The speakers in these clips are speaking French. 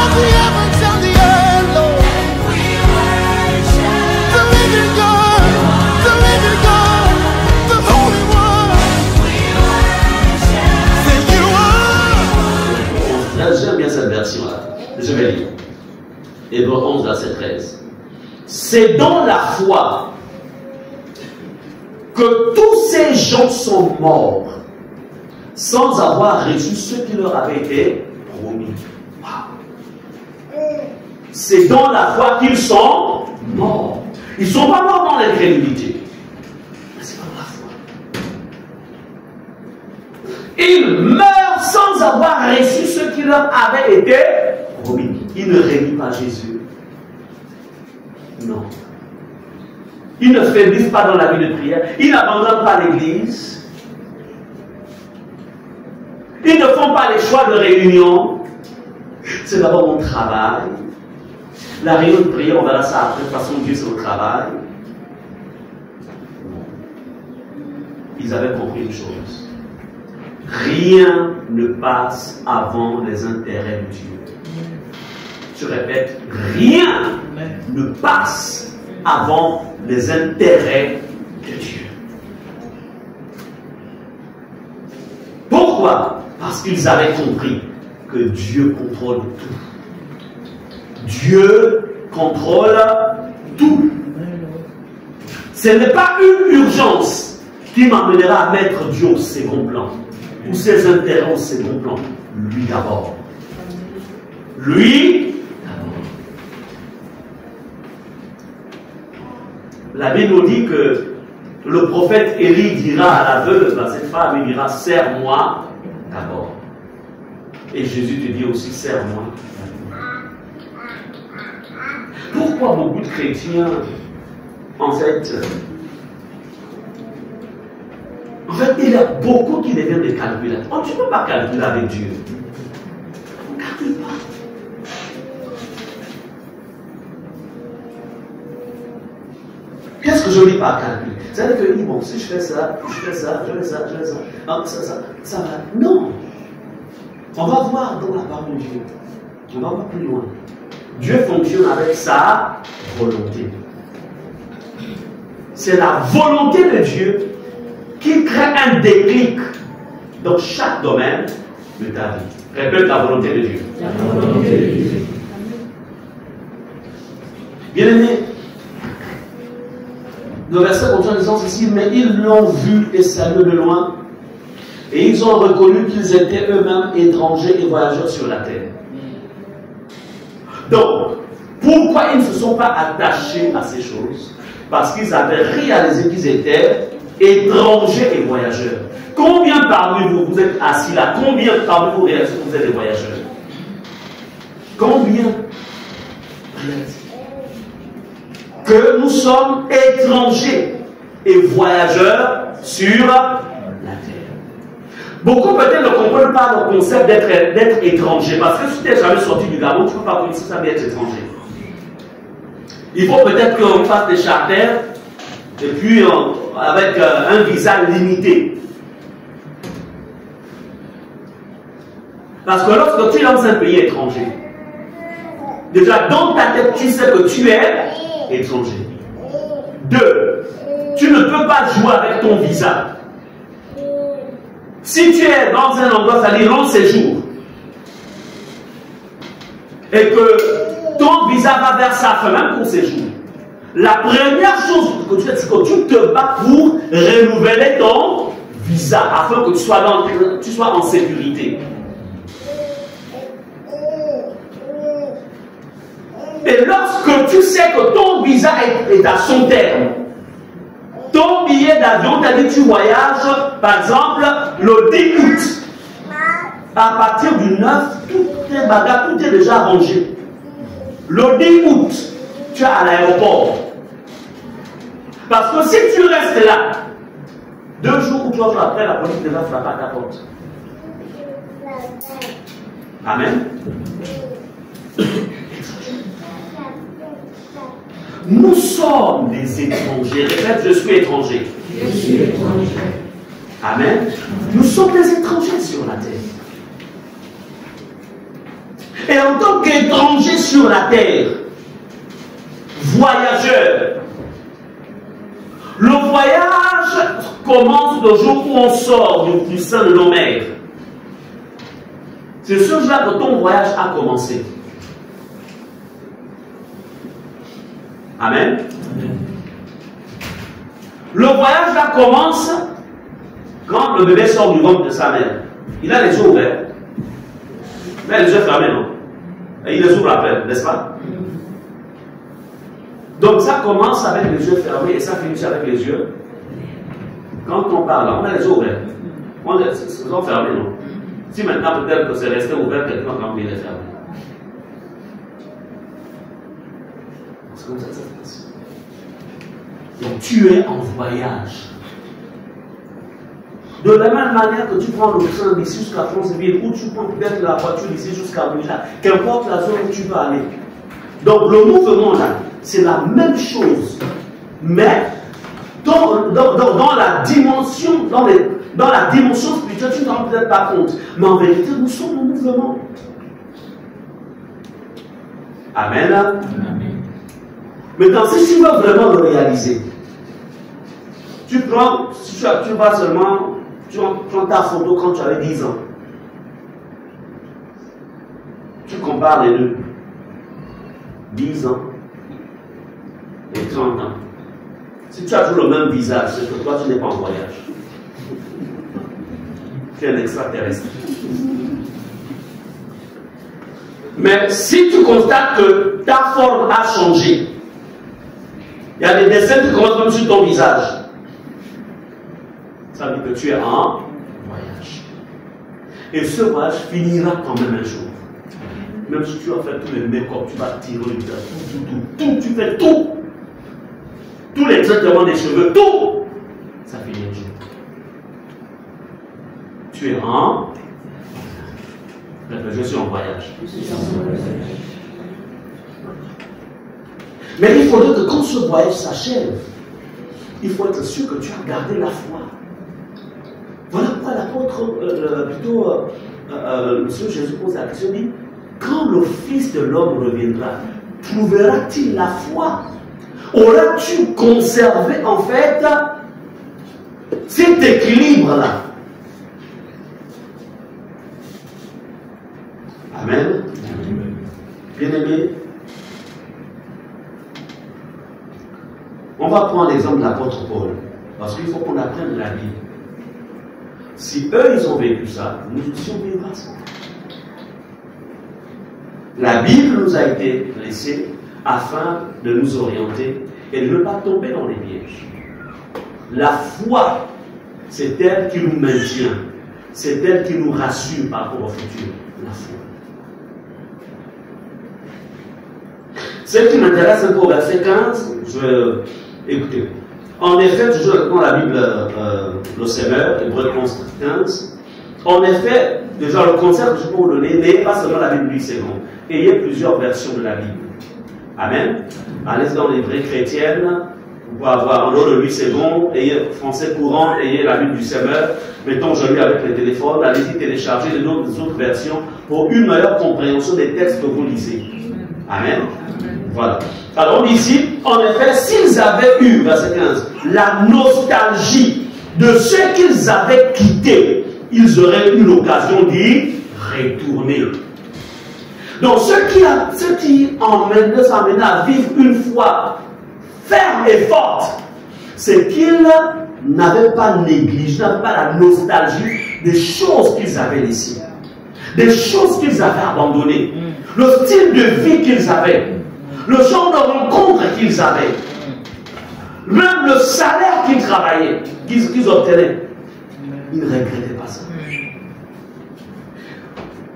of the heavens and the earth, Lord. The living God, the living God, the Holy One. Say you are. Là, j'aime bien cette version-là. Je vais lire. Hébreux 11, verset 13. C'est dans la foi que tous ces gens sont morts sans avoir reçu ce qui leur avait été promis. Wow. C'est dans la foi qu'ils sont morts. Ils ne sont pas morts dans l'incrédulité. Mais c'est dans la foi. Ils meurent sans avoir reçu ce qui leur avait été promis. Ils ne renient pas Jésus. Non. Ils ne faiblissent pas dans la vie de prière. Ils n'abandonnent pas l'église. Ils ne font pas les choix de réunion. C'est d'abord mon travail. La réunion de prière, on verra ça après. De toute façon, Dieu, c'est au travail. Ils avaient compris une chose. Rien ne passe avant les intérêts de Dieu. Je répète, rien ne passe avant les intérêts de Dieu. Pourquoi? Parce qu'ils avaient compris que Dieu contrôle tout. Dieu contrôle tout. Ce n'est pas une urgence qui m'amènera à mettre Dieu au second plan, ou ses intérêts au second plan. Lui d'abord. Lui d'abord. La Bible nous dit que le prophète Élie dira à la veuve, à cette femme, il dira, sers-moi d'abord. Et Jésus te dit aussi, sers-moi. Pourquoi beaucoup de chrétiens, en fait, il y a beaucoup qui deviennent des calculateurs. Oh, tu ne peux pas calculer avec Dieu. On ne calcule pas. Qu'est-ce que je dis par calcul? C'est-à-dire que, bon, si je fais ça, je fais ça, je fais ça, je fais ça, ah, ça va. Non. On va voir dans la parole de Dieu. On va voir plus loin. Dieu fonctionne avec sa volonté. C'est la volonté de Dieu qui crée un déclic dans chaque domaine de ta vie. Répète la volonté de Dieu. La volonté de Dieu. Bien-aimés, le verset continue en disant ceci, mais ils l'ont vu et salué de loin, et ils ont reconnu qu'ils étaient eux-mêmes étrangers et voyageurs sur la terre. Donc, pourquoi ils ne se sont pas attachés à ces choses? Parce qu'ils avaient réalisé qu'ils étaient étrangers et voyageurs. Combien parmi vous, vous êtes assis là? Combien parmi vous réalisez que vous êtes des voyageurs? Combien? Que nous sommes étrangers et voyageurs sur la terre. Beaucoup peut-être ne comprennent pas le concept d'être étranger, parce que si tu n'es jamais sorti du Gabon, tu ne peux pas connaître ça d'être étranger. Il faut peut-être qu'on fasse des charters, et puis avec un visa limité. Parce que lorsque tu es dans un pays étranger, déjà dans ta tête, tu sais que tu es étranger. 2. Tu ne peux pas jouer avec ton visa. Si tu es dans un endroit, c'est-à-dire long séjour, et que ton visa va vers sa fin, même pour séjour, la première chose que tu fais, c'est que tu te bats pour renouveler ton visa afin que tu sois en sécurité. Et lorsque tu sais que ton visa est à son terme, ton billet d'avion, t'a dit tu voyages, par exemple, le 10 août. À partir du 9, tout est bagarre, tout est déjà rangé. Le 10 août, tu es à l'aéroport. Parce que si tu restes là, 2 jours ou 3 jours après, la police déjà frappe à ta porte. Amen. Nous sommes des étrangers. Répète, je suis étranger. Je suis étranger. Amen. Nous sommes des étrangers sur la terre. Et en tant qu'étrangers, sur la terre, voyageurs. Le voyage commence le jour où on sort du sein de nos mères. C'est ce jour-là que ton voyage a commencé. Amen. Le voyage là commence quand le bébé sort du ventre de sa mère. Il a les yeux ouverts. Il a les yeux fermés, non? Et il les ouvre après, n'est-ce pas? Donc ça commence avec les yeux fermés et ça finit avec les yeux. Quand on parle, on a les yeux ouverts. On les yeux fermés, non? Si maintenant peut-être que c'est resté ouvert, quelqu'un quand il est fermé. C'est comme ça que ça se passe. Donc tu es en voyage. De la même manière que tu prends le train d'ici jusqu'à Franceville, ou tu prends peut-être la voiture d'ici jusqu'à Mila, qu'importe la zone où tu vas aller. Donc le mouvement là, c'est la même chose. Mais dans la dimension, dans la dimension spirituelle, tu ne t'en rends peut-être pas compte. Mais en vérité, nous sommes en mouvement. Amen. Amen. Maintenant, si tu veux vraiment le réaliser, tu prends, tu vas seulement, tu prends ta photo quand tu avais 10 ans. Tu compares les deux. 10 ans et 30 ans. Si tu as toujours le même visage, c'est que toi tu n'es pas en voyage. Tu es un extraterrestre. Mais si tu constates que ta forme a changé, il y a des dessins qui commencent même sur ton visage, ça veut dire que tu es en voyage. Et ce voyage finira quand même un jour. Même si tu as fait tous les make-up, tu vas tirer le visage, tout, tu fais tout. Tous les traitements des cheveux, tout. Ça finit un jour. Tu es en... Je suis en voyage. Mais il faudrait que quand ce voyage s'achève, il faut être sûr que tu as gardé la foi. Voilà pourquoi l'apôtre, le Seigneur Jésus pose la question, dit, quand le Fils de l'homme reviendra, trouvera-t-il la foi? Auras-tu conservé en fait cet équilibre-là? Amen. Bien-aimés, on va prendre l'exemple de l'apôtre Paul, parce qu'il faut qu'on apprenne la Bible. Si eux, ils ont vécu ça, nous aussi on vivra ça. La Bible nous a été laissée afin de nous orienter et de ne pas tomber dans les pièges. La foi, c'est elle qui nous maintient, c'est elle qui nous rassure par rapport au futur. La foi. Ce qui m'intéresse un peu au verset 15, je vais écouter. En effet, toujours dans la Bible, le Seigneur, Hébreux 15, en effet, déjà le concept que je peux vous donner, n'ayez pas seulement la Bible 8 secondes, ayez plusieurs versions de la Bible. Amen. Allez dans les vraies chrétiennes, vous pouvez avoir en ordre de 8 secondes, ayez français courant, ayez la Bible du Seigneur, mettons je lis avec les téléphones, allez-y télécharger les autres versions pour une meilleure compréhension des textes que vous lisez. Amen. Voilà. Alors on dit ici, en effet, s'ils avaient eu, verset 15, la nostalgie de ce qu'ils avaient quitté, ils auraient eu l'occasion d'y retourner. Donc ce qui nous emmène à vivre une foi ferme et forte, c'est qu'ils n'avaient pas négligé, n'avaient pas la nostalgie des choses qu'ils avaient laissées, des choses qu'ils avaient abandonnées, le style de vie qu'ils avaient, le genre de rencontres qu'ils avaient, même le salaire qu'ils travaillaient, qu'ils obtenaient. Ils ne regrettaient pas ça.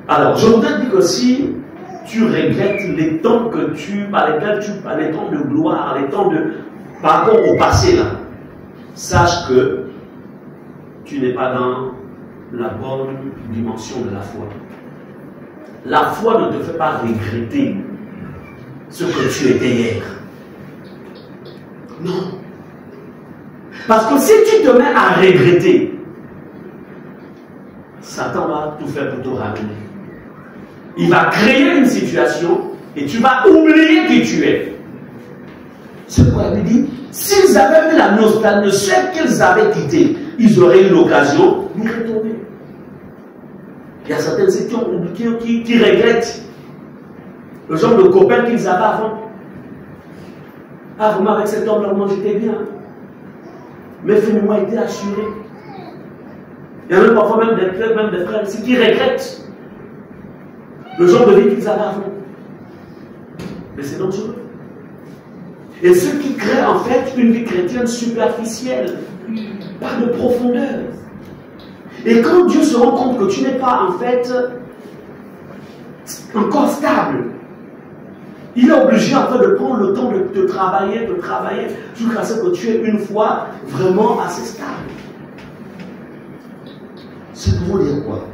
Alors, je voudrais dire que si tu regrettes les temps que par lesquels les temps de gloire, les temps de, par rapport au passé là, sache que tu n'es pas dans la bonne dimension de la foi. La foi ne te fait pas regretter ce que tu étais hier. Non. Parce que si tu te mets à regretter, Satan va tout faire pour te ramener. Il va créer une situation Et tu vas oublier qui tu es. C'est pourquoi il dit, s'ils avaient eu la nostalgie de ce qu'ils avaient quitté, ils auraient eu l'occasion d'y retourner. Il y a certaines qui regrettent le genre de copains qu'ils avaient avant. Ah, vraiment, avec cet homme-là, moi j'étais bien. Mes finalement étaient assurés. Il y en a parfois même des frères ici qui regrettent le genre de vie qu'ils avaient avant. Mais c'est dangereux. Et ceux qui créent en fait une vie chrétienne superficielle, pas de profondeur. Et quand Dieu se rend compte que tu n'es pas en fait encore stable, il est obligé en fait de prendre le temps de travailler, jusqu'à ce que tu aies une foi vraiment assez stable. C'est pour vous dire quoi?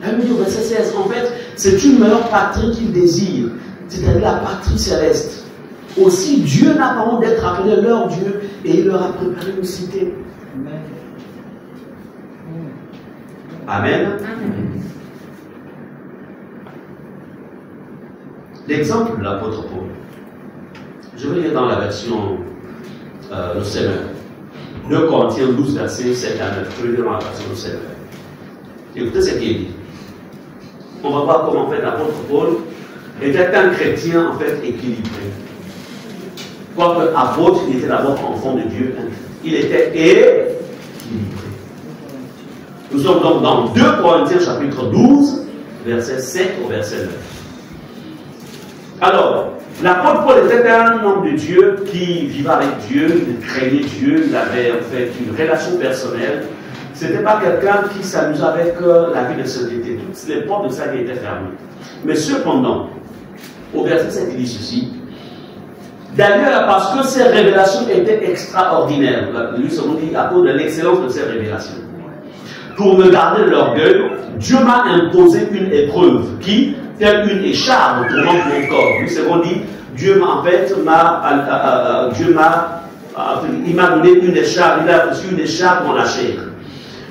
La Bible au verset 16, en fait, c'est une meilleure patrie qu'il désire, c'est-à-dire la patrie céleste. Aussi, Dieu n'a pas honte d'être appelé leur Dieu et il leur a préparé une cité. Amen. Amen. L'exemple de l'apôtre Paul. Je vais lire dans la version le Seigneur. 2 Corinthiens 12, verset 7 à 9. Je vais lire dans la version le Seigneur. Écoutez ce qu'il dit. On va voir comment en fait l'apôtre Paul était un chrétien en fait équilibré. Quoique apôtre, il était d'abord enfant de Dieu. Il était équilibré. Nous sommes donc dans 2 Corinthiens chapitre 12, verset 7 au verset 9. Alors, l'apôtre Paul était un homme de Dieu qui vivait avec Dieu, il craignait Dieu, il avait en fait une relation personnelle. Ce n'était pas quelqu'un qui s'amusait avec la vie de sainteté. Toutes les portes de sa vie étaient fermées. Mais cependant, au verset 7, il dit ceci. D'ailleurs, parce que ces révélations étaient extraordinaires, lui selon dit à cause de l'excellence de ces révélations. Pour me garder de l'orgueil, Dieu m'a imposé une épreuve qui, telle une écharpe, tournant mon corps. Lui selon dit, Dieu m'a en fait, il m'a donné une écharpe, il a reçu une écharpe dans la chair.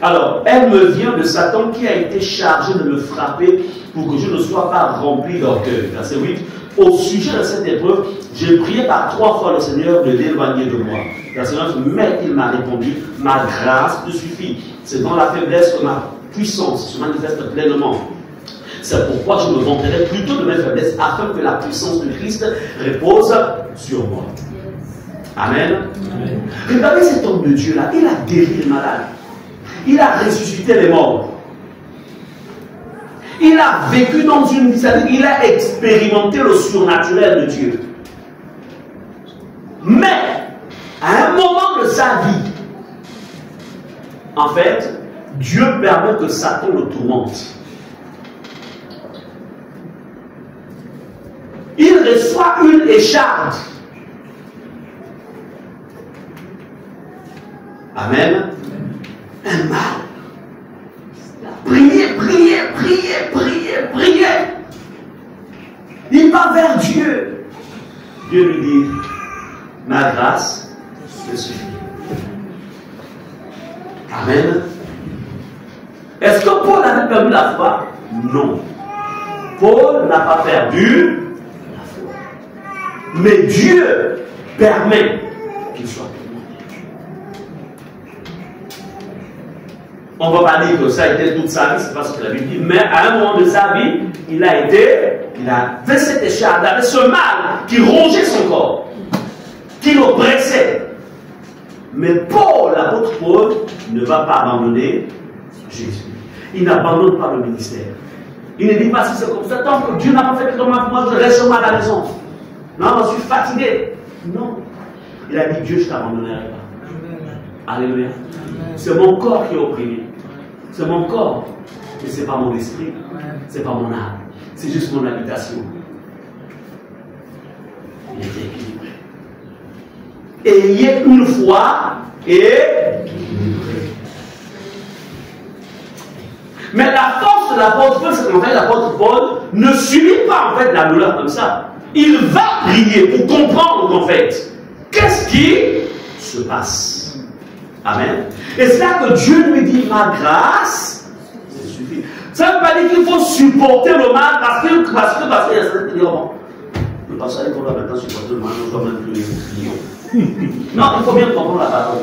Alors, elle me vient de Satan qui a été chargé de me frapper pour que je ne sois pas rempli d'orgueil. Verset 8. Au sujet de cette épreuve, j'ai prié par 3 fois le Seigneur de l'éloigner de moi. Verset 9. Mais il m'a répondu, ma grâce te suffit. C'est dans la faiblesse que ma puissance se manifeste pleinement. C'est pourquoi je me vanterai plutôt de mes faiblesses afin que la puissance de Christ repose sur moi. Amen. Amen. Regardez cet homme de Dieu là, il a guéri les malades. Il a ressuscité les morts. Il a vécu dans une vie, il a expérimenté le surnaturel de Dieu. Mais, à un moment de sa vie, en fait, Dieu permet que Satan le tourmente. Il reçoit une écharpe. Amen. Un mal. Priez. Il va vers Dieu. Dieu lui dit, ma grâce te suffit. Amen. Est-ce que Paul avait perdu la foi? Non. Paul n'a pas perdu la foi. Mais Dieu permet qu'il soit. On ne va pas dire que ça a été toute sa vie, c'est pas ce que la Bible dit, mais à un moment de sa vie, il avait cette écharpe, il avait ce mal qui rongeait son corps, qui l'oppressait. Mais Paul, l'apôtre Paul, ne va pas abandonner Jésus. Il n'abandonne pas le ministère. Il ne dit pas si c'est comme ça, tant que Dieu n'a pas fait que moi je reste sur ma maison. Non, je suis fatigué. Non. Il a dit, Dieu, je ne t'abandonnerai pas. Alléluia. C'est mon corps qui est opprimé. C'est mon corps. Mais ce n'est pas mon esprit. Ce n'est pas mon âme. C'est juste mon habitation. Il était équilibré. Ayez une foi équilibrée. Mais la force de l'apôtre Paul, c'est qu'en fait l'apôtre Paul ne subit pas en fait la douleur comme ça. Il va prier pour comprendre en fait qu'est-ce qui se passe. Amen. Et c'est là que Dieu lui dit, ma grâce suffit. Ça ne veut pas dire qu'il faut supporter le mal parce qu'il y a certains qui diront, parce qu'on doit maintenant supporter le mal, on doit même plus les non, il faut bien comprendre la parole.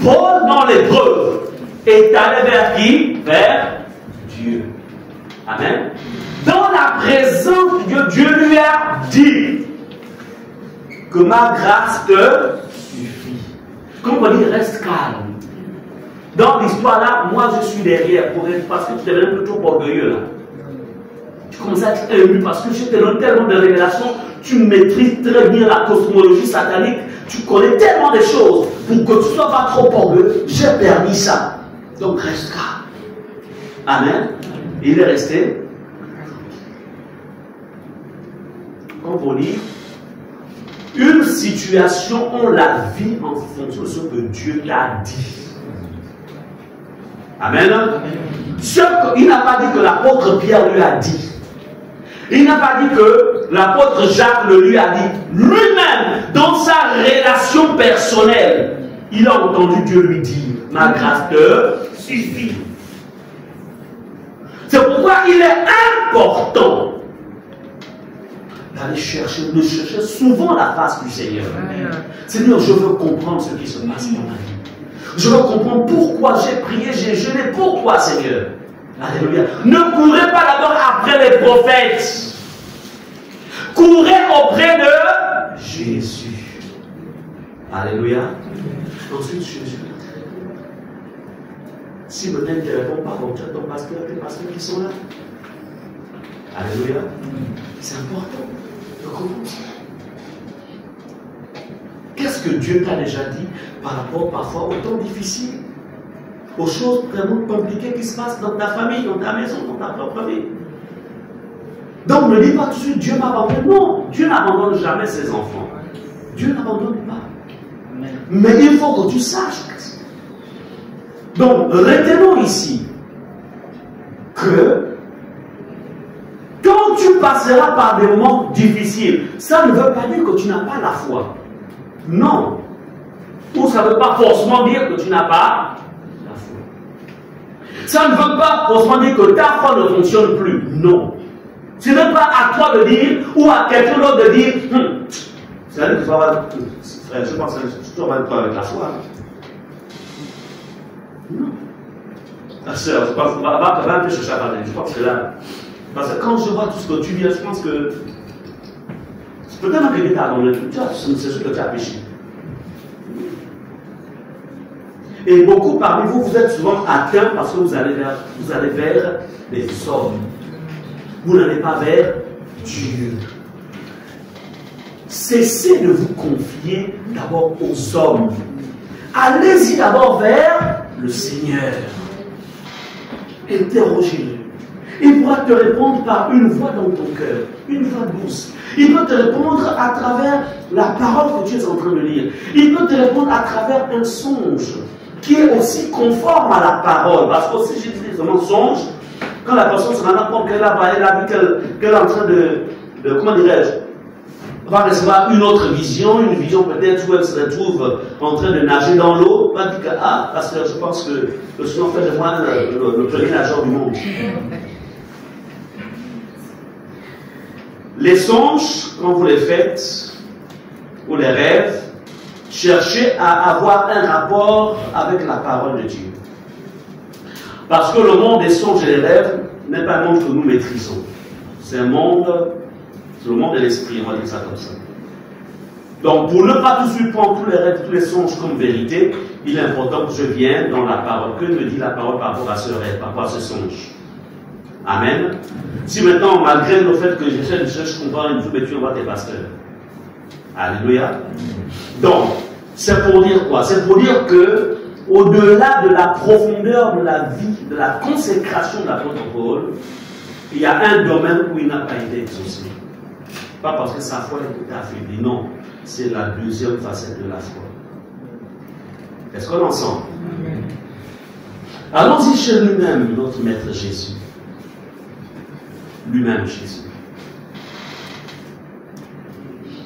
Paul, dans l'épreuve, est allé vers qui? Vers Dieu. Amen. Dans la présence de Dieu, Dieu lui a dit que ma grâce te suffit. Comme on dit, reste calme. Dans l'histoire là, moi je suis derrière pour être, parce que tu deviens plutôt orgueilleux là. Tu commences à être ému parce que je te donne tellement de révélations, tu maîtrises très bien la cosmologie satanique, tu connais tellement de choses pour que tu ne sois pas trop orgueilleux. J'ai permis ça. Donc reste calme. Amen. Il est resté. Comme on dit, une situation, on la vit en fonction de ce que Dieu t'a dit. Amen. Il n'a pas dit que l'apôtre Pierre lui a dit. Il n'a pas dit que l'apôtre Jacques le lui a dit. Lui-même, dans sa relation personnelle, il a entendu Dieu lui dire, ma grâce te suffit. C'est pourquoi il est important d'aller chercher, de chercher souvent la face du Seigneur. Seigneur, je veux comprendre ce qui se passe dans ma vie. Je veux comprendre pourquoi j'ai prié, j'ai jeûné pour toi, Seigneur. Alléluia. Ne courez pas d'abord après les prophètes. Courez auprès de Jésus. Alléluia. Ensuite, Jésus. Si maintenant tu ne réponds pas comme ton pasteur, les pasteurs qui sont là. Alléluia. C'est important de comprendre ça. Qu'est-ce que Dieu t'a déjà dit par rapport parfois aux temps difficiles, aux choses vraiment compliquées qui se passent dans ta famille, dans ta maison, dans ta propre vie? Donc ne dis pas tout de suite Dieu m'abandonne. Non, Dieu n'abandonne jamais ses enfants. Dieu n'abandonne pas. Mais il faut que tu saches. Donc retenons ici que quand tu passeras par des moments difficiles, ça ne veut pas dire que tu n'as pas la foi. Non. Ou ça ne veut pas forcément dire que tu n'as pas la foi. Ça ne veut pas forcément dire que ta foi ne fonctionne plus. Non. Ce n'est pas à toi de dire, ou à quelqu'un d'autre de dire, c'est-à-dire que tu vas avoir, frère, je pense que tu dois avoir avec la foi. Non. La sœur, je pense, va un peu chercher à parler. Je pense que là, parce que quand je vois tout ce que tu vis, je pense que peut-être que Dieu t'a abandonné. C'est ce que tu as péché. Et beaucoup parmi vous, vous êtes souvent atteints parce que vous allez vers les hommes. Vous n'allez pas vers Dieu. Cessez de vous confier d'abord aux hommes. Allez-y d'abord vers le Seigneur. Interrogez-le. Il pourra te répondre par une voix dans ton cœur, une voix douce. Il peut te répondre à travers la parole que tu es en train de lire. Il peut te répondre à travers un songe qui est aussi conforme à la parole. Parce que si j'utilise un songe, quand la personne se rend compte qu'elle a vu qu'elle est en train de comment dirais-je, va recevoir une autre vision, une vision peut-être où elle se retrouve en train de nager dans l'eau, va dire que, ah, parce que je pense que le Seigneur fait de moi le premier nageur du monde. Les songes, quand vous les faites, ou les rêves, cherchez à avoir un rapport avec la parole de Dieu. Parce que le monde des songes et des rêves n'est pas un monde que nous maîtrisons. C'est un monde, c'est le monde de l'esprit, on va dire ça comme ça. Donc, pour ne pas tout de suite prendre tous les rêves, tous les songes comme vérité, il est important que je vienne dans la parole. Que me dit la parole par rapport à ce rêve, par rapport à ce songe? Amen. Si maintenant, malgré le fait que j'essaie de chercher comprendre une mais tu envoies tes pasteurs. Alléluia. Donc, c'est pour dire quoi? C'est pour dire que, au-delà de la profondeur de la vie, de la consécration de l'apôtre Paul, il y a un domaine où il n'a pas été exaucé. Pas parce que sa foi est affaiblie, non. C'est la deuxième facette de la foi. Est-ce qu'on est ensemble? Allons-y chez lui-même, notre Maître Jésus. Lui-même Jésus.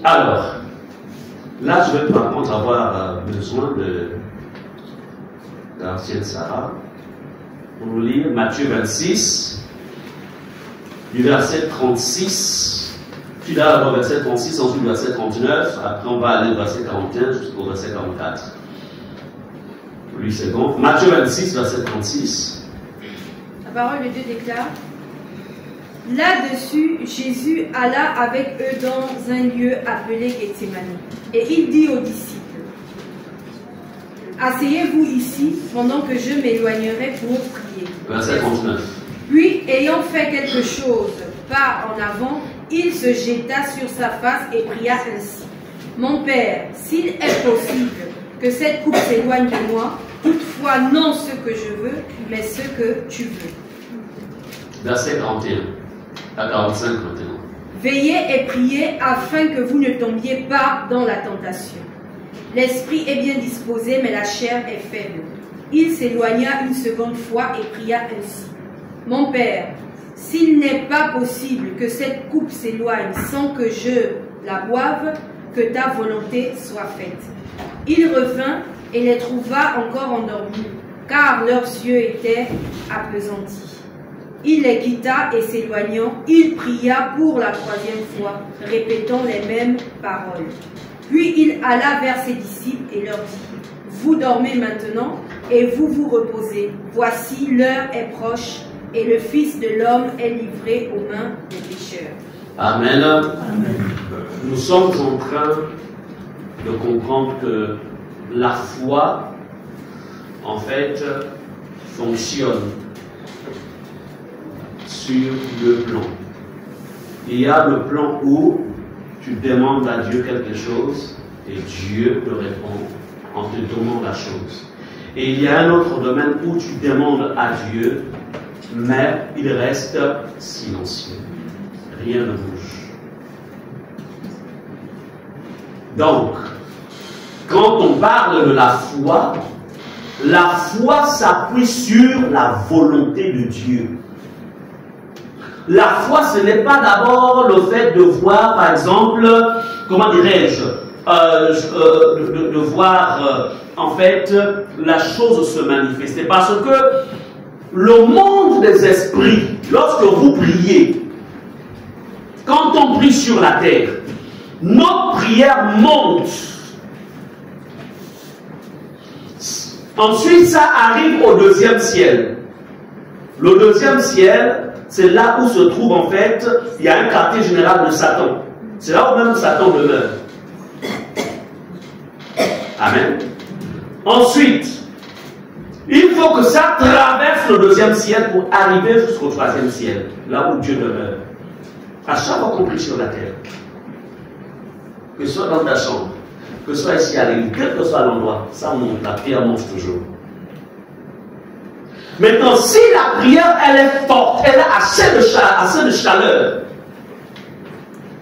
Alors, là je vais par contre avoir besoin de l'ancienne Sarah pour nous lire Matthieu 26, du verset 36 Tu l'as au verset 36, ensuite verset 39, après on va aller au verset 41 jusqu'au verset 44. 8 secondes. Matthieu 26, verset 36. La parole de Dieu déclare: là-dessus, Jésus alla avec eux dans un lieu appelé Gethsémani. Et il dit aux disciples: asseyez-vous ici pendant que je m'éloignerai pour prier. Verset 39. Puis, ayant fait quelque chose pas en avant, il se jeta sur sa face et pria ainsi: mon Père, s'il est possible que cette coupe s'éloigne de moi, toutefois non ce que je veux, mais ce que tu veux. Verset 41 à 45, 41. Veillez et priez afin que vous ne tombiez pas dans la tentation. L'esprit est bien disposé, mais la chair est faible. Il s'éloigna une seconde fois et pria ainsi: mon Père, s'il n'est pas possible que cette coupe s'éloigne sans que je la boive, que ta volonté soit faite. Il revint et les trouva encore endormis, car leurs yeux étaient appesantis. Il les quitta et s'éloignant, il pria pour la troisième fois, répétant les mêmes paroles. Puis il alla vers ses disciples et leur dit: vous dormez maintenant et vous vous reposez. Voici, l'heure est proche et le Fils de l'homme est livré aux mains des pécheurs. Amen. Amen. Nous sommes en train de comprendre que la foi, en fait, fonctionne sur deux plans. Il y a le plan où tu demandes à Dieu quelque chose et Dieu te répond en te donnant la chose. Et il y a un autre domaine où tu demandes à Dieu, mais il reste silencieux. Rien ne bouge. Donc, quand on parle de la foi s'appuie sur la volonté de Dieu. La foi, ce n'est pas d'abord le fait de voir, par exemple, comment dirais-je, de voir, en fait, la chose se manifester. Parce que le monde des esprits, lorsque vous priez, quand on prie sur la terre, notre prière monte. Ensuite, ça arrive au deuxième ciel. Le deuxième ciel, c'est là où se trouve en fait, il y a un quartier général de Satan. C'est là où même Satan demeure. Amen. Ensuite, il faut que ça traverse le deuxième ciel pour arriver jusqu'au troisième ciel, là où Dieu demeure. À chaque fois qu'on prie sur la terre, que ce soit dans ta chambre, que ce soit ici à l'église, quel que soit l'endroit, ça monte, la prière monte toujours. Maintenant, si la prière, elle est forte, elle a assez de chaleur,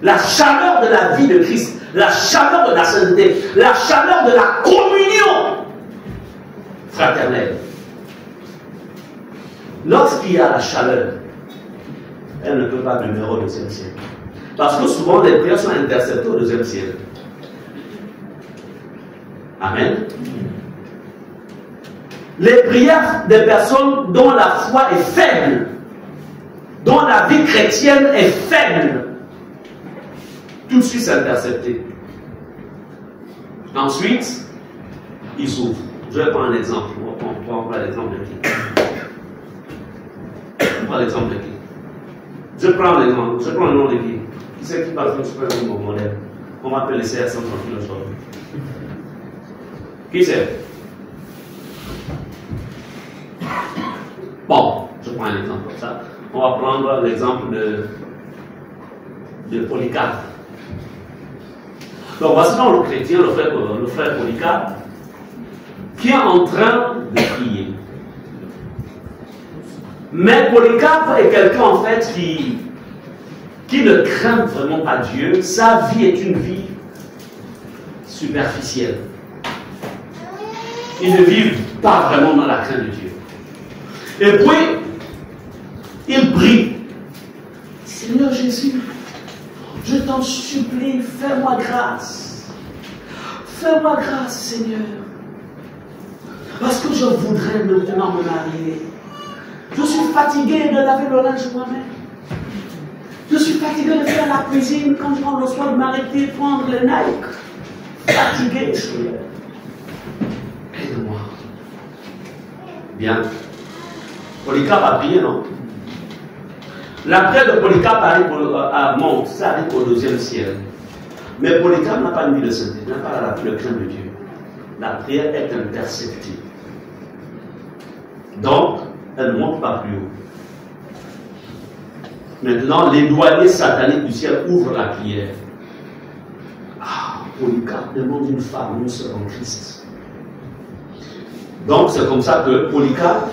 la chaleur de la vie de Christ, la chaleur de la sainteté, la chaleur de la communion fraternelle. Lorsqu'il y a la chaleur, elle ne peut pas demeurer au deuxième ciel. Parce que souvent, les prières sont interceptées au deuxième ciel. Amen. Les prières des personnes dont la foi est faible, dont la vie chrétienne est faible, tout de suite c'est intercepté. Ensuite, ils s'ouvrent. Je vais prendre un exemple. On va prendre l'exemple de qui? On prend l'exemple de qui? Je prends l'exemple. Je prends le nom de qui? Qui c'est qui parle de super mon modèle? On m'appelle les CR100 aujourd'hui. Qui c'est? Bon, je prends un exemple comme ça. On va prendre l'exemple de Polycarpe. Donc voici donc le chrétien, le frère Polycarpe, qui est en train de prier. Mais Polycarpe est quelqu'un en fait qui ne craint vraiment pas Dieu. Sa vie est une vie superficielle. Il ne vit pas vraiment dans la crainte de Dieu. Et puis, il prie. Seigneur Jésus, je t'en supplie, fais-moi grâce. Fais-moi grâce, Seigneur. Parce que je voudrais maintenant me marier. Je suis fatigué de laver le linge moi-même. Je suis fatigué de faire la cuisine quand je rentre le soir de m'arrêter, prendre le Nike. Fatigué, Seigneur. Aide-moi. Bien. Polycarpe a prié, non? La prière de Polycarpe monte, ça arrive au 2e ciel. Mais Polycarpe n'a pas une vie de sainteté, n'a pas le crainte de Dieu. La prière est interceptée. Donc, elle ne monte pas plus haut. Maintenant, les douaniers sataniques du ciel ouvrent la prière. Ah, Polycarpe demande une femme, une sœur en Christ. Donc, c'est comme ça que Polycarpe,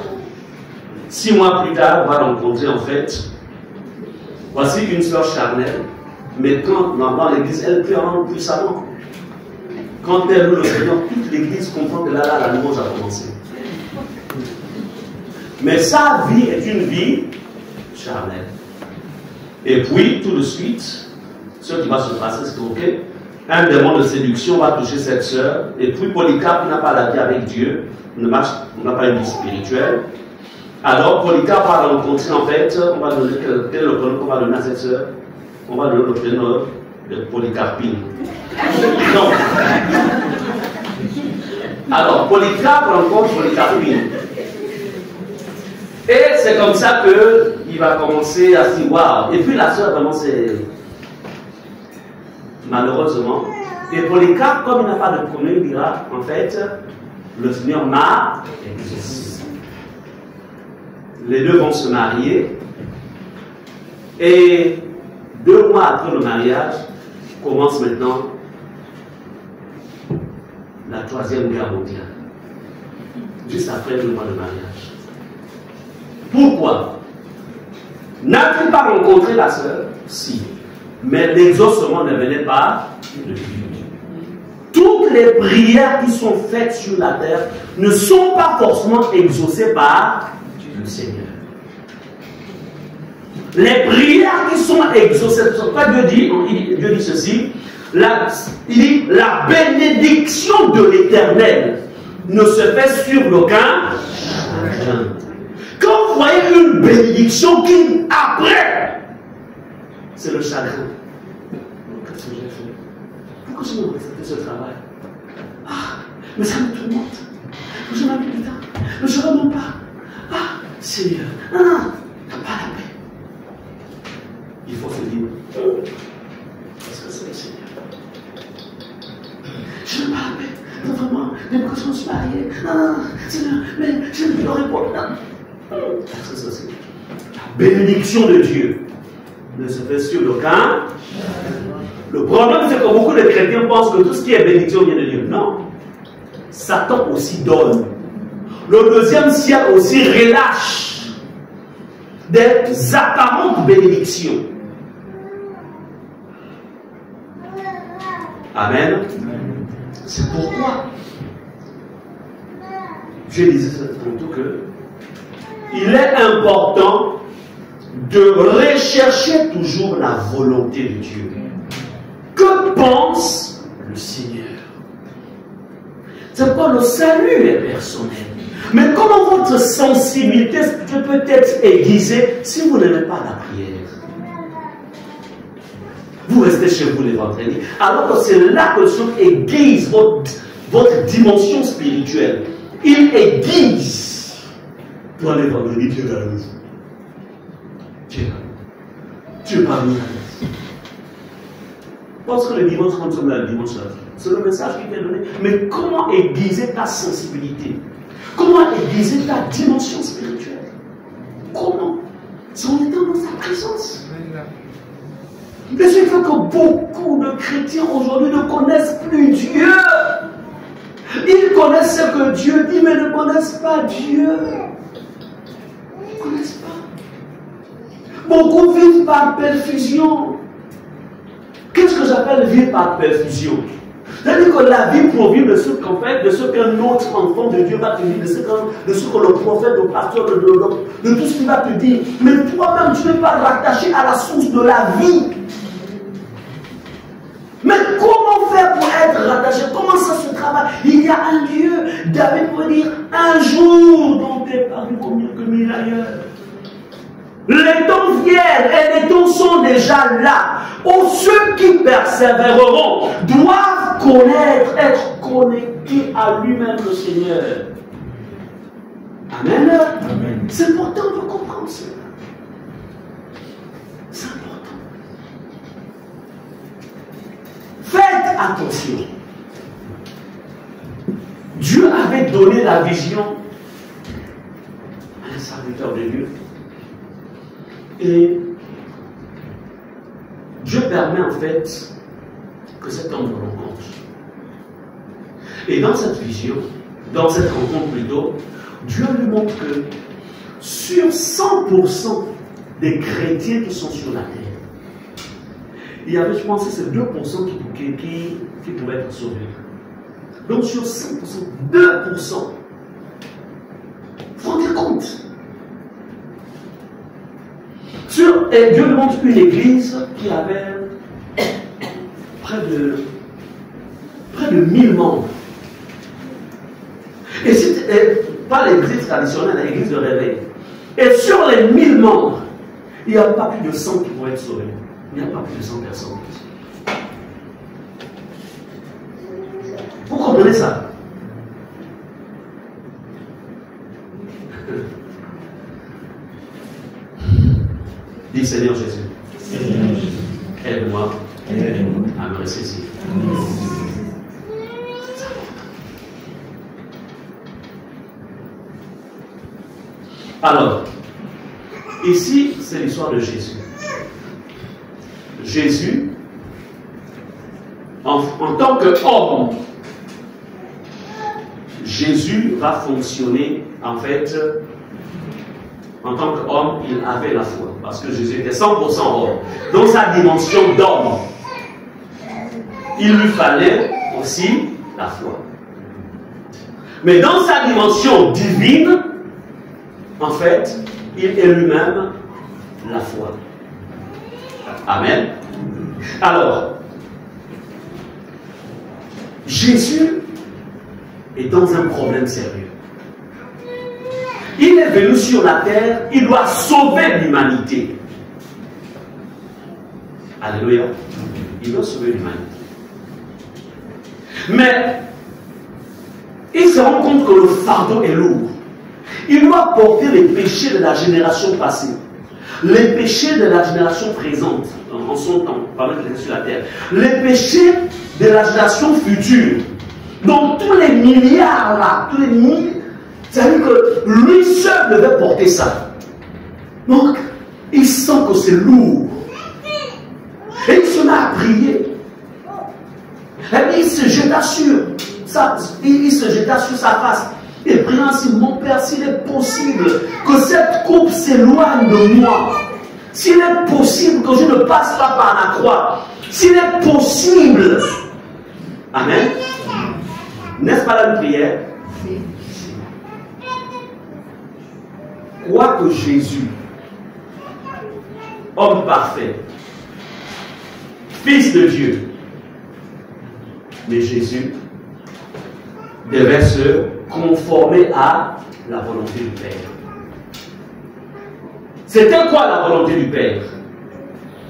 6 mois plus tard, va rencontrer en fait, voici une sœur charnelle, mais quand dans l'église, elle prie en langue puissamment. Quand elle loue le Seigneur, toute l'église comprend que là, la louange a commencé. Mais sa vie est une vie charnelle. Et puis, tout de suite, ce qui va se passer, c'est que, un démon de séduction va toucher cette sœur, et puis Polycarpe n'a pas la vie avec Dieu, on n'a pas une vie spirituelle. Alors, Polycarpe va rencontrer, en fait, on va donner, quel est le prénom qu'on va donner à cette sœur? On va donner le prénom de Polycarpine. Non. Alors, Polycarpe rencontre Polycarpine. Et c'est comme ça qu'il va commencer à s'y voir. Et puis la sœur, vraiment, c'est malheureusement. Et Polycarpe, comme il n'a pas de premier, il dira, en fait, le Seigneur m'a exaucé. Les deux vont se marier. Et 2 mois après le mariage, commence maintenant la 3e guerre mondiale. Juste après 2 mois de mariage. Pourquoi? N'a-t-il pas rencontré la sœur? Si. Mais l'exaucement ne venait pas de Dieu. Toutes les prières qui sont faites sur la terre ne sont pas forcément exaucées par le Seigneur. Les prières qui sont exaucées, Dieu dit ceci, il dit la bénédiction de l'Éternel ne se fait sur aucun chagrin. Quand vous voyez une bénédiction qui, après, c'est le chagrin. Qu'est-ce que j'ai fait? Pourquoi je n'ai pas fait ce travail? Ah, mais ça me tourmente. Je n'ai plus de temps. Je ne remonte pas. Ah, Seigneur. Non, pas la paix. Il faut se dire, est-ce que c'est le Seigneur? Je n'ai pas la paix. Non, vraiment, même quand je suis marié. Non, Seigneur, mais je ne peux pas répondre. Est-ce que c'est le Seigneur? La bénédiction de Dieu ne se fait sur aucun. Le problème, c'est que beaucoup de chrétiens pensent que tout ce qui est bénédiction vient de Dieu. Non. Satan aussi donne. Le 2e ciel aussi relâche des apparentes bénédictions. Amen. C'est pourquoi je disais tantôt que il est important de rechercher toujours la volonté de Dieu. Que pense le Seigneur? C'est pourquoi le salut est personnel. Mais comment votre sensibilité peut être aiguisée si vous n'aimez pas la prière? Vous restez chez vous les vendredis. Alors que c'est là que le Seigneur aiguise votre dimension spirituelle. Il aiguise. Toi les vendredis, Dieu est à la maison. Dieu est parmi la maison. Parce que le dimanche, quand nous sommes là le dimanche, c'est le message qui t'est donné. Mais comment aiguiser ta sensibilité? Comment aiguiser ta dimension spirituelle? Comment? C'est en étant dans sa présence. Mais c'est fait que beaucoup de chrétiens aujourd'hui ne connaissent plus Dieu. Ils connaissent ce que Dieu dit, mais ne connaissent pas Dieu. Ils ne connaissent pas. Beaucoup vivent par perfusion. Qu'est-ce que j'appelle vivre par perfusion? C'est-à-dire que la vie provient de ce qu'en fait, de ce qu'un autre enfant de Dieu va te dire, de ce que le prophète, le pasteur, de tout ce qu'il va te dire. Mais toi-même, tu n'es pas rattaché à la source de la vie. Mais comment faire pour être rattaché? Comment ça se travaille? Il y a un lieu. David peut dire, un jour dont t'es parmi combien que 1000 ailleurs. Les temps viennent et les temps sont déjà là. Où ceux qui persévéreront doivent connaître, être connectés à lui-même le Seigneur. Amen. Amen. C'est important de comprendre cela. C'est important. Faites attention. Dieu avait donné la vision à un serviteur de Dieu. Et Dieu permet en fait que cet homme rencontre. Et dans cette vision, dans cette rencontre plutôt, Dieu lui montre que sur 100% des chrétiens qui sont sur la terre, il y avait, je pense, c'est 2% qui pouvaient être sauvés. Donc sur 100%, 2%. Vous vous rendez compte? Et Dieu lui montre une église qui avait près de 1000 membres. Et c'était pas l'église traditionnelle, l'église de réveil. Et sur les 1000 membres, il n'y a pas plus de 100 qui vont être sauvés. Il n'y a pas plus de 100 personnes. Vous comprenez ça? Dis Seigneur Jésus, aide-moi à me ressaisir. Alors, ici, c'est l'histoire de Jésus. Jésus, en tant qu'homme, Jésus va fonctionner, en fait, en tant qu'homme, il avait la foi. Parce que Jésus était 100% homme. Dans sa dimension d'homme, il lui fallait aussi la foi. Mais dans sa dimension divine, en fait, il est lui-même la foi. Amen. Alors, Jésus est dans un problème sérieux. Il est venu sur la terre, il doit sauver l'humanité. Alléluia. Il doit sauver l'humanité. Mais, il se rend compte que le fardeau est lourd. Il doit porter les péchés de la génération passée, les péchés de la génération présente, en son temps, pendant qu'il était sur la terre, les péchés de la génération future. Donc tous les milliards là, tous les milliards, c'est-à-dire que lui seul devait porter ça. Donc, il sent que c'est lourd. Et il se met à prier. Et puis il se jeta sur sa face. Et priant ainsi, mon Père, s'il est possible que cette coupe s'éloigne de moi, s'il est possible que je ne passe pas par la croix, s'il est possible. Amen. N'est-ce pas la prière? Quoique Jésus, homme parfait, fils de Dieu, mais Jésus devait se conformer à la volonté du Père. C'était quoi la volonté du Père?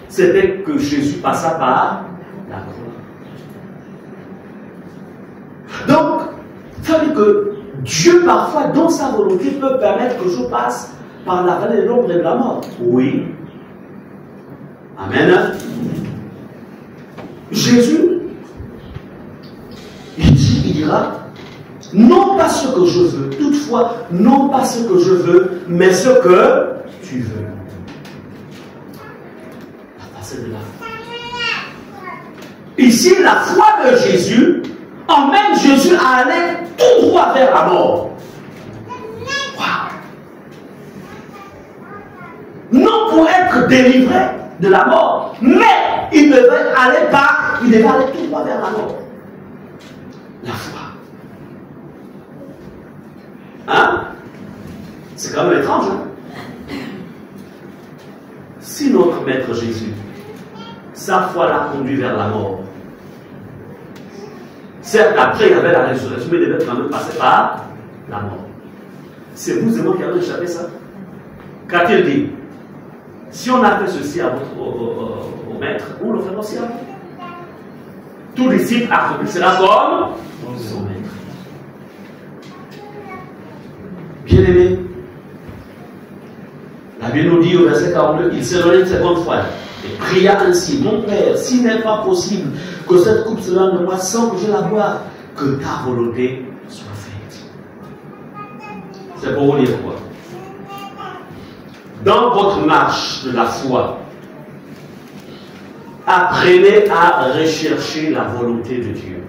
C'était que Jésus passa par la croix. Donc, ça veut dire que Dieu, parfois, dans sa volonté, peut permettre que je passe par la vallée de l'ombre et de la mort. Oui. Amen. Jésus, il dira, non pas ce que je veux, toutefois, non pas ce que je veux, mais ce que tu veux. Ici, la foi de Jésus emmène Jésus à aller tout droit vers la mort. Wow. Non pour être délivré de la mort, mais il devait aller tout droit vers la mort. La foi. Hein? C'est quand même étrange, hein? Si notre Maître Jésus, sa foi l'a conduit vers la mort, certes, après, il y avait la résurrection, mais il devait quand même passer par la mort. C'est vous et moi qui avons échappé ça. Qu'a-t-il dit? Si on a fait ceci à au maître, on le fera aussi à vous. Tout disciple accomplira comme son maître. Bien-aimé, la Bible nous dit au verset 42, il s'est donné une seconde fois et pria ainsi, mon Père, s'il n'est pas possible que cette coupe se lance de moi sans que je la boive, que ta volonté soit faite. C'est pour vous dire quoi? Dans votre marche de la foi, apprenez à rechercher la volonté de Dieu.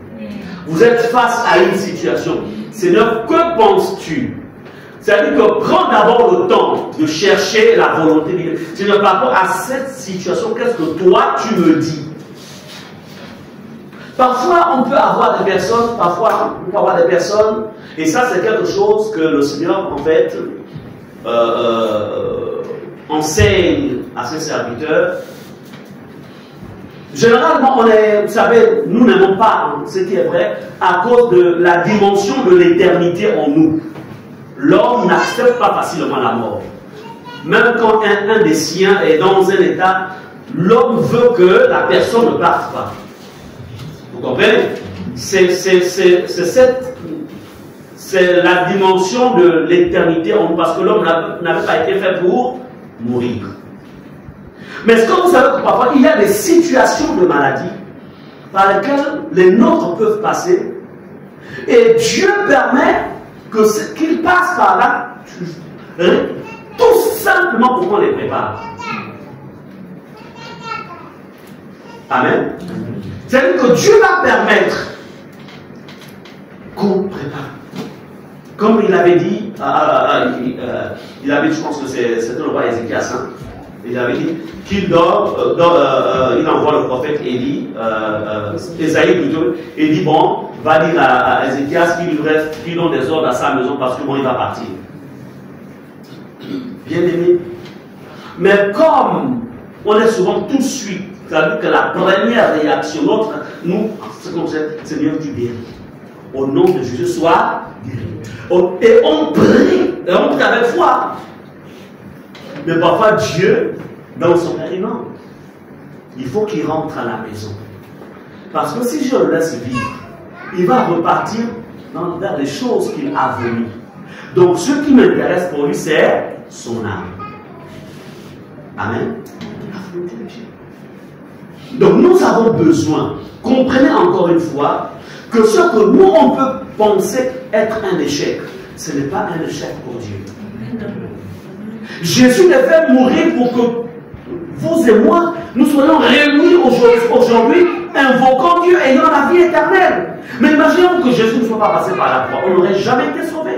Vous êtes face à une situation. Seigneur, que penses-tu? C'est-à-dire que prends d'abord le temps de chercher la volonté de Dieu. Seigneur, par rapport à cette situation, qu'est-ce que toi tu me dis? Parfois, on peut avoir des personnes, et ça c'est quelque chose que le Seigneur, en fait, enseigne à ses serviteurs. Généralement, vous savez, nous n'aimons pas ce qui est vrai à cause de la dimension de l'éternité en nous. L'homme n'accepte pas facilement la mort. Même quand un des siens est dans un état, l'homme veut que la personne ne parte pas. Vous comprenez? C'est la dimension de l'éternité en nous, parce que l'homme n'avait pas été fait pour mourir. Mais est-ce que vous savez que parfois il y a des situations de maladie par lesquelles les nôtres peuvent passer et Dieu permet qu'ils passent par là tout simplement pour qu'on les prépare. Amen. C'est-à-dire que Dieu va permettre qu'on prépare. Comme il avait dit, il avait dit, je pense que c'était le roi Ézéchias, hein, il avait dit qu'il il envoie le prophète Ésaïe plutôt, et dit bon, va dire à Ézéchias qu'il donne des ordres à sa maison parce que bon, il va partir. Bien aimé. Mais comme on est souvent tout de suite, c'est-à-dire que la première réaction, nous, c'est comme ça, Seigneur, tu guéris. Au nom de Jésus, sois guéri. Et on prie avec foi. Mais parfois, Dieu, dans son périmètre, il faut qu'il rentre à la maison. Parce que si je le laisse vivre, il va repartir vers les choses qu'il a voulu. Donc, ce qui m'intéresse pour lui, c'est son âme. Amen. Donc, nous avons besoin, comprenez encore une fois, que ce que nous, on peut penser être un échec, ce n'est pas un échec pour Dieu. Jésus devait mourir pour que vous et moi, nous soyons réunis aujourd'hui, invoquant Dieu, ayant la vie éternelle. Mais imaginons que Jésus ne soit pas passé par la croix, on n'aurait jamais été sauvé.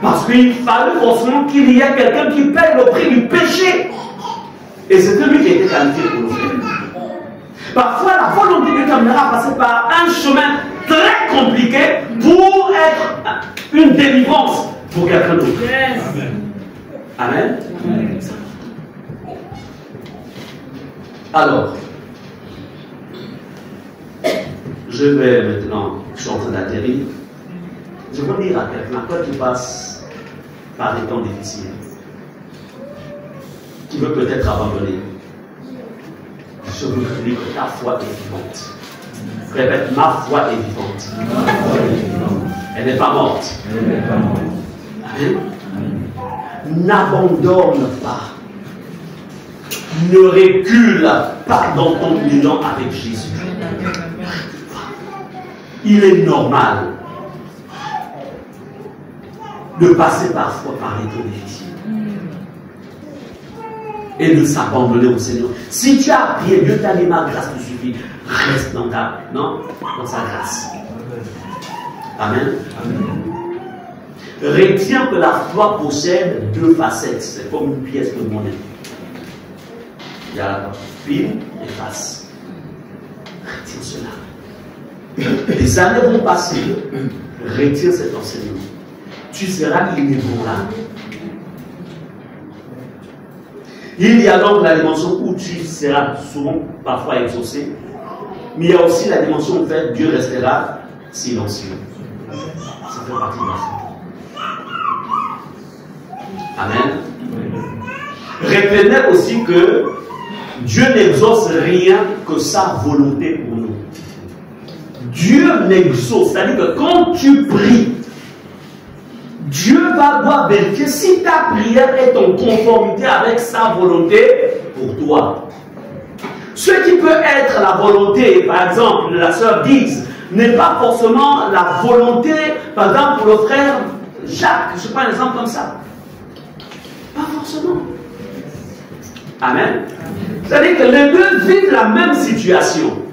Parce qu'il fallait forcément qu'il y ait quelqu'un qui paye le prix du péché. Et c'est lui qui a été qualifié pour nous faire. Parfois, la volonté de Dieu t'amènera à passer par un chemin très compliqué pour être une délivrance pour quelqu'un d'autre. Yes. Amen. Amen. Alors, je vais maintenant, je suis en train d'atterrir. Je veux dire à quelqu'un, toi qui passe par des temps difficiles, qui veut peut-être abandonner, je vous dis que ta foi est vivante. Répète, ma foi est vivante. Elle n'est pas morte. Amen. N'abandonne pas. Ne recule pas dans ton union avec Jésus. Il est normal de passer parfois par les temps difficiles et de s'abandonner au Seigneur. Si tu as prié, Dieu t'a dit ma grâce te suffit, reste dans sa grâce. Amen. Retiens que la foi possède deux facettes. C'est comme une pièce de monnaie. Il y a la fine et face. Retiens cela. Les années vont passer. Retiens cet enseignement. Tu seras inébranlable. Il y a donc la dimension où tu seras souvent parfois exaucé. Mais il y a aussi la dimension où en fait, Dieu restera silencieux. Ça fait partie de la foi. Amen. Retenez aussi que Dieu n'exauce rien que sa volonté pour nous. Dieu n'exauce, c'est-à-dire que quand tu pries, Dieu doit vérifier si ta prière est en conformité avec sa volonté pour toi. Ce qui peut être la volonté, par exemple, de la sœur Diggs, n'est pas forcément la volonté, par exemple, pour le frère Jacques. Je prends un exemple comme ça. Pas forcément. Amen. C'est-à-dire que les deux vivent la même situation.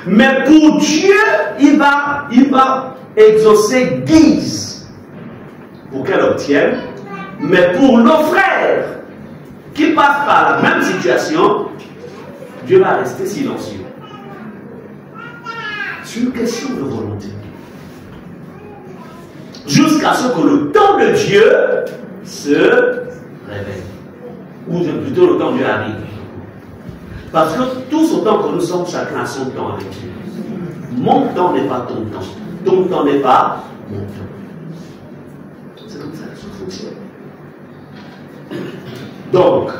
Mais pour Dieu, il va exaucer Diggs pour qu'elle obtienne. Mais pour nos frères qui passent par la même situation, Dieu va rester silencieux. C'est une question de volonté. Jusqu'à ce que le temps de Dieu se révèle. Ou plutôt le temps de Dieu arrive. Parce que tous autant que nous sommes, chacun a son temps avec Dieu. Mon temps n'est pas ton temps. Ton temps n'est pas mon temps. C'est comme ça que ça fonctionne. Donc,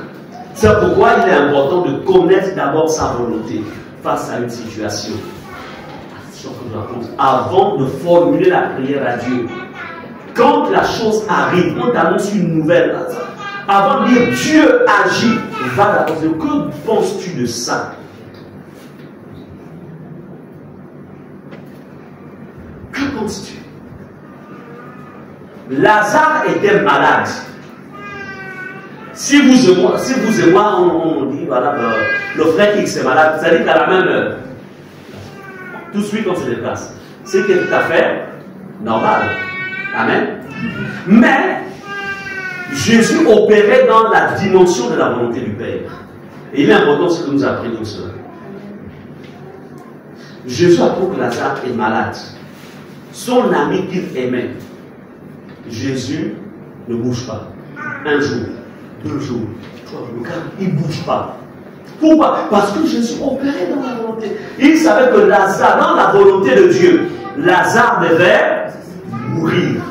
c'est pourquoi il est important de connaître d'abord sa volonté face à une situation. Avant de formuler la prière à Dieu. Quand la chose arrive, on t'annonce une nouvelle. Avant de dire Dieu agit, va d'abord dire que penses-tu de ça? Que penses-tu? Lazare était malade. Si vous et moi, on dit voilà, le frère X est malade, c'est-à-dire qu'à la même heure, tout de suite on se déplace. C'est tout à fait normal. Amen. Mais Jésus opérait dans la dimension de la volonté du Père. Et il est important ce que nous apprenons cela. Jésus apprend que Lazare est malade. Son ami qu'il aimait. Jésus ne bouge pas. Un jour, 2 jours, 3 jours, 4, il ne bouge pas. Pourquoi? Parce que Jésus opérait dans la volonté. Il savait que Lazare, dans la volonté de Dieu, Lazare devait mourir.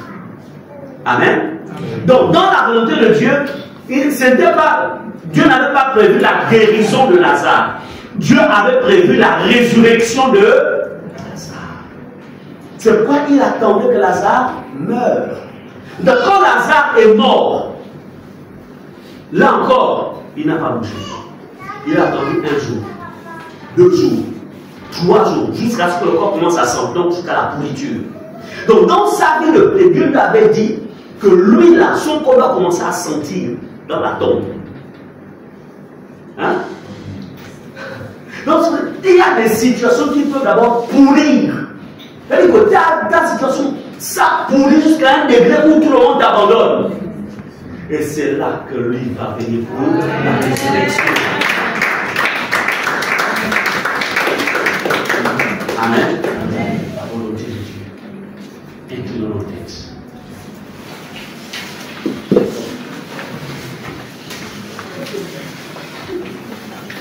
Amen. Donc, dans la volonté de Dieu, Dieu n'avait pas prévu la guérison de Lazare. Dieu avait prévu la résurrection de Lazare. C'est pourquoi il attendait que Lazare meure. Donc, quand Lazare est mort, là encore, il n'a pas bougé. Il a attendu 1 jour, 2 jours, 3 jours, jusqu'à ce que le corps commence à sentir, donc jusqu'à la pourriture. Donc, dans sa vie, Dieu lui avait dit que lui, là, son corps va commencer à sentir dans la tombe. Hein? Donc, il y a des situations qui peuvent d'abord pourrir. C'est-à-dire que ta situation, ça pourrit jusqu'à un degré où tout le monde t'abandonne. Et c'est là que lui va venir pour la résurrection. Amen. La volonté de Dieu. Inclinons nos têtes.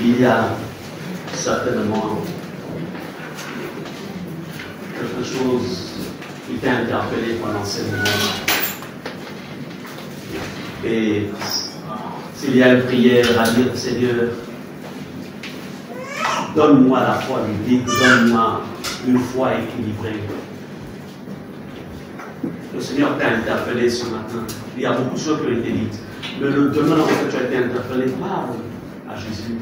Il y a certainement quelque chose qui t'a interpellé pendant ces moments. Et s'il y a une prière à dire, Seigneur, donne-moi la foi biblique, donne-moi une foi équilibrée. Le Seigneur t'a interpellé ce matin. Il y a beaucoup de choses qui ont été dites. Mais le demain que tu as été interpellé, parle à Jésus.